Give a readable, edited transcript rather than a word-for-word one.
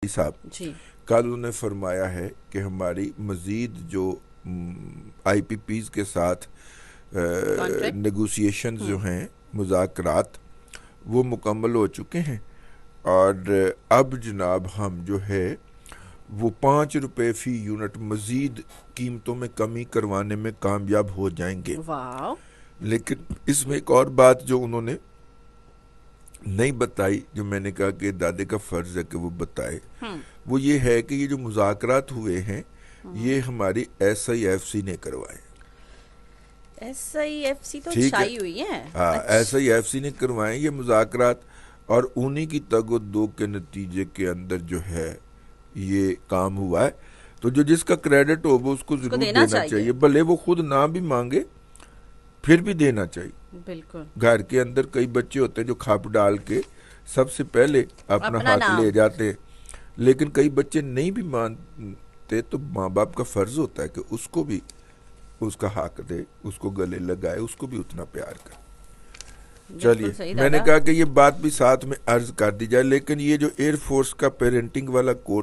صاحب جی کل انہوں نے فرمایا ہے کہ ہماری مزید جو آئی پی پیز کے ساتھ نیگوسیشنز جو ہیں مذاکرات وہ مکمل ہو چکے ہیں، اور اب جناب ہم جو ہے وہ 5 روپے فی یونٹ مزید قیمتوں میں کمی کروانے میں کامیاب ہو جائیں گے۔ واو، لیکن اس میں ایک اور بات جو انہوں نے نہیں بتائی، جو میں نے کہا کہ دادے کا فرض ہے کہ وہ بتائے، وہ یہ ہے کہ یہ جو مذاکرات ہوئے ہیں یہ ہماری ایس آئی ایف سی نے کروائے۔ ایس آئی ایف سی تو ٹھیک ہے، چھائی ہوئی ہے۔ ہاں ایس آئی ایف سی نے کروائے یہ مذاکرات، اور انہی کی تگ و دو کے نتیجے کے اندر جو ہے یہ کام ہوا ہے۔ تو جو جس کا کریڈٹ ہو وہ اس کو ضرور دینا چاہیے، بھلے وہ خود نہ بھی مانگے پھر بھی دینا چاہیے۔ بالکل، گھر کے اندر کئی بچے ہوتے ہیں جو کھاپ ڈال کے سب سے پہلے اپنا حق لے جاتے ہیں، لیکن کئی بچے نہیں بھی مانتے، تو ماں باپ کا فرض ہوتا ہے کہ اس کو بھی اس کا حق دے، اس کو گلے لگائے، اس کو بھی اتنا پیار کرے۔ چلیے میں نے کہا کہ یہ بات بھی ساتھ میں عرض کر دی جائے، لیکن یہ جو ایئر فورس کا پیرنٹنگ والا کورس